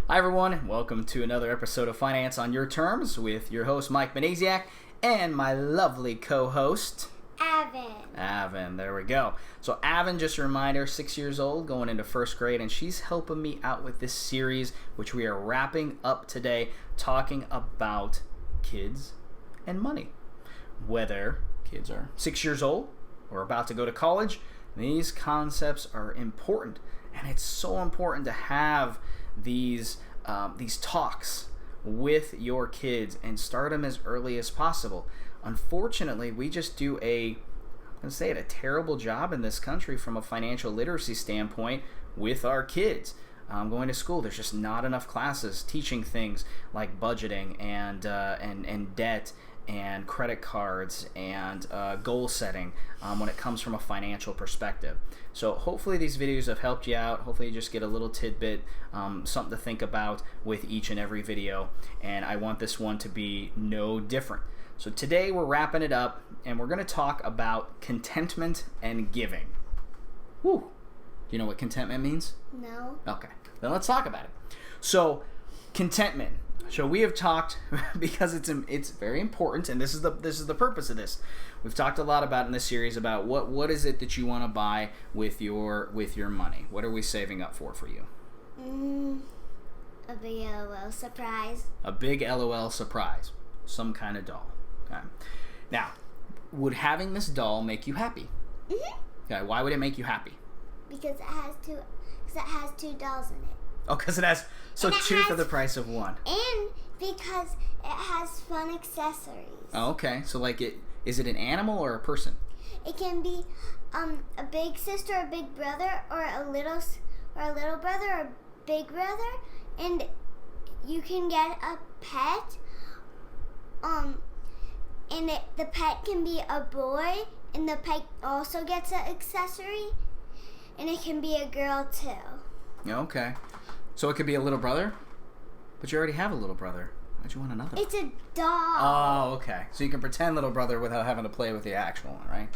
Hi everyone, welcome to another episode of Finance on Your Terms with your host Mike Manasiak and my lovely co-host Avon. There we go. So Avon, just a reminder, 6 years old, going into first grade, and she's helping me out with this series, which we are wrapping up today, talking about kids and money. Whether kids are 6 years old or about to go to college, these concepts are important, and it's so important to have these talks with your kids and start them as early as possible. Unfortunately, we just do a terrible job in this country from a financial literacy standpoint with our kids. Going to school, there's just not enough classes teaching things like budgeting and debt and credit cards and goal setting when it comes from a financial perspective. So hopefully these videos have helped you out. Hopefully you just get a little tidbit, something to think about with each and every video, and I want this one to be no different. So today we're wrapping it up, and we're going to talk about contentment and giving. Whew. Do you know what contentment means? No. Okay, then let's talk about it. So contentment. So we have talked, because it's very important, and this is the purpose of this. We've talked a lot about in this series about what is it that you want to buy with your money. What are we saving up for you? A big LOL surprise. A big LOL surprise. Some kind of doll. Okay. Now, would having this doll make you happy? Mm-hmm. Okay. Why would it make you happy? Because it has two dolls in it. Oh, because it has two for the price of one. And because it has fun accessories. Oh, okay. So is it an animal or a person? It can be a big sister, a big brother, or a little brother, or a big brother, and you can get a pet. The pet can be a boy, and the pet also gets an accessory, and it can be a girl too. Okay. So it could be a little brother? But you already have a little brother. Why'd you want another? It's a doll. Oh, okay. So you can pretend little brother without having to play with the actual one, right?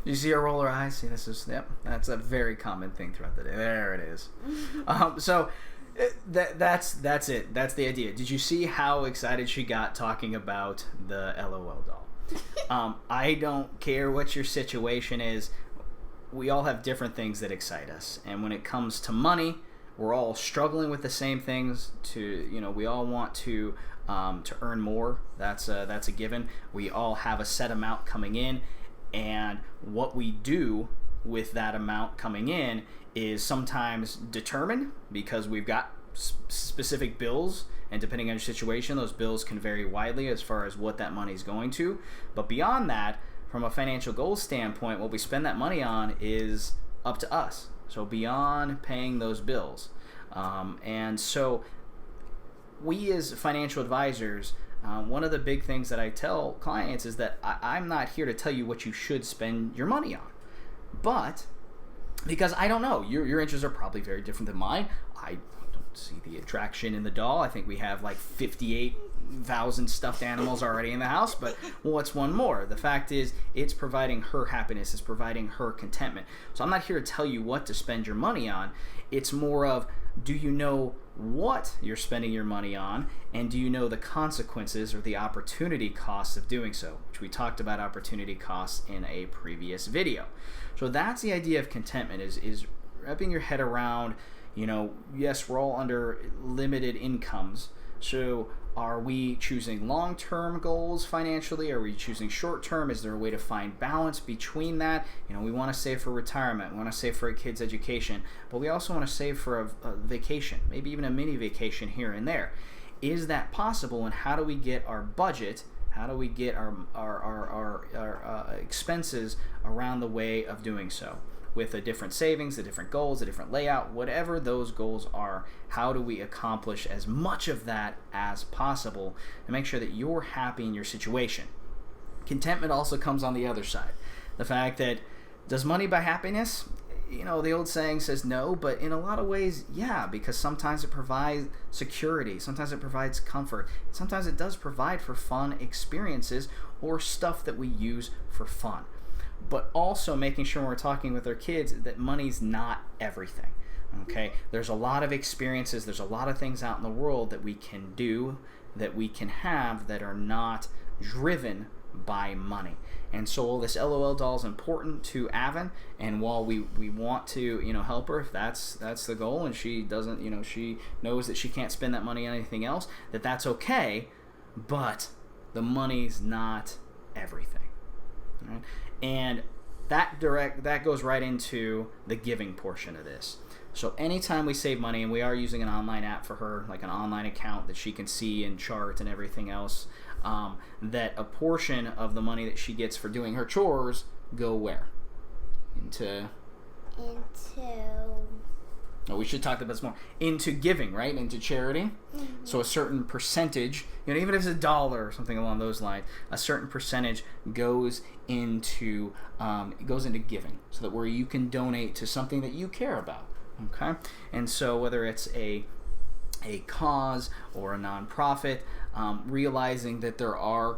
You see her roll her eyes? See, that's a very common thing throughout the day. There it is. So that's it. That's the idea. Did you see how excited she got talking about the LOL doll? I don't care what your situation is. We all have different things that excite us, and when it comes to money, we're all struggling with the same things. We all want to earn more. That's a given. We all have a set amount coming in, and what we do with that amount coming in is sometimes determined because we've got specific bills, and depending on your situation, those bills can vary widely as far as what that money is going to. But beyond that, from a financial goals standpoint, what we spend that money on is up to us. So beyond paying those bills. And so we as financial advisors, one of the big things that I tell clients is that I'm not here to tell you what you should spend your money on. But because I don't know, your interests are probably very different than mine. I don't see the attraction in the doll. I think we have like 58,000 stuffed animals already in the house, but what's one more? The fact is, it's providing her happiness, it's providing her contentment. So I'm not here to tell you what to spend your money on. It's more of, do you know what you're spending your money on, and do you know the consequences or the opportunity costs of doing so, which we talked about opportunity costs in a previous video. So that's the idea of contentment, is wrapping your head around, yes, we're all under limited incomes. So are we choosing long-term goals financially? Are we choosing short-term? Is there a way to find balance between that? We want to save for retirement. We want to save for a kid's education. But we also want to save for a vacation, maybe even a mini vacation here and there. Is that possible? And how do we get our budget? How do we get our expenses around the way of doing so? With a different savings, the different goals, a different layout, whatever those goals are, how do we accomplish as much of that as possible to make sure that you're happy in your situation? Contentment also comes on the other side. The fact that, does money buy happiness? The old saying says no, but in a lot of ways, yeah, because sometimes it provides security, sometimes it provides comfort, sometimes it does provide for fun experiences or stuff that we use for fun. But also making sure when we're talking with our kids that money's not everything. Okay, there's a lot of experiences, there's a lot of things out in the world that we can do, that we can have, that are not driven by money. And so this LOL doll is important to Avon, and while we want to help her if that's the goal, and she doesn't she knows that she can't spend that money on anything else, that's okay, but the money's not everything. Right? And that goes right into the giving portion of this. So anytime we save money, and we are using an online app for her, like an online account that she can see and chart and everything else, that a portion of the money that she gets for doing her chores go where? We should talk about this more. Into giving, right? Into charity. Mm-hmm. So a certain percentage, even if it's $1 or something along those lines, a certain percentage goes into giving, so that where you can donate to something that you care about. Okay, and so whether it's a cause or a nonprofit, realizing that there are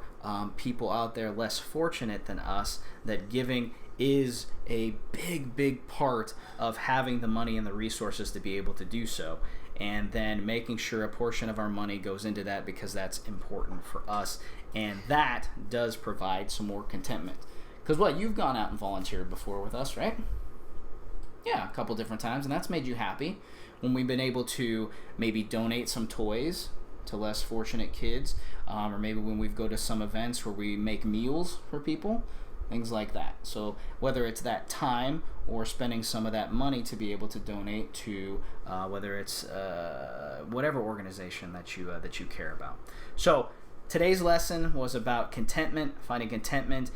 people out there less fortunate than us, that giving is a big part of having the money and the resources to be able to do so, and then making sure a portion of our money goes into that because that's important for us, and that does provide some more contentment. Because you've gone out and volunteered before with us, right? Yeah, a couple different times, and that's made you happy when we've been able to maybe donate some toys to less fortunate kids, or maybe when we go to some events where we make meals for people, things like that. So whether it's that time or spending some of that money to be able to donate to whether it's whatever organization that you care about. So today's lesson was about contentment, finding contentment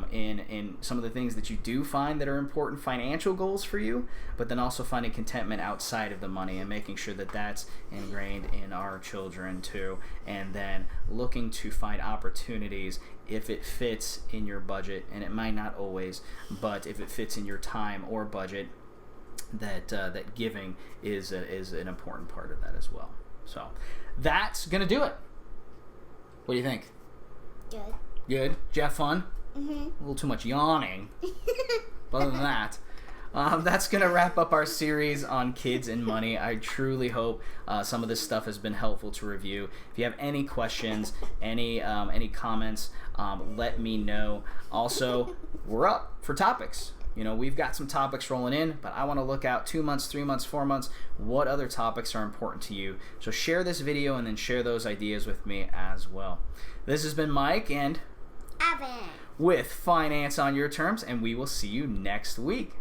in some of the things that you do find that are important financial goals for you, but then also finding contentment outside of the money and making sure that that's ingrained in our children too, and then looking to find opportunities if it fits in your budget, and it might not always, but if it fits in your time or budget, that giving is an important part of that as well. So that's going to do it. What do you think? Good. Good? Did you have fun? Mm-hmm. A little too much yawning. But other than that, that's going to wrap up our series on kids and money. I truly hope some of this stuff has been helpful to review. If you have any questions, any comments, let me know. Also, we're up for topics. We've got some topics rolling in, but I want to look out 2 months, 3 months, 4 months, what other topics are important to you. So share this video and then share those ideas with me as well. This has been Mike and Evan with Finance on Your Terms, and we will see you next week.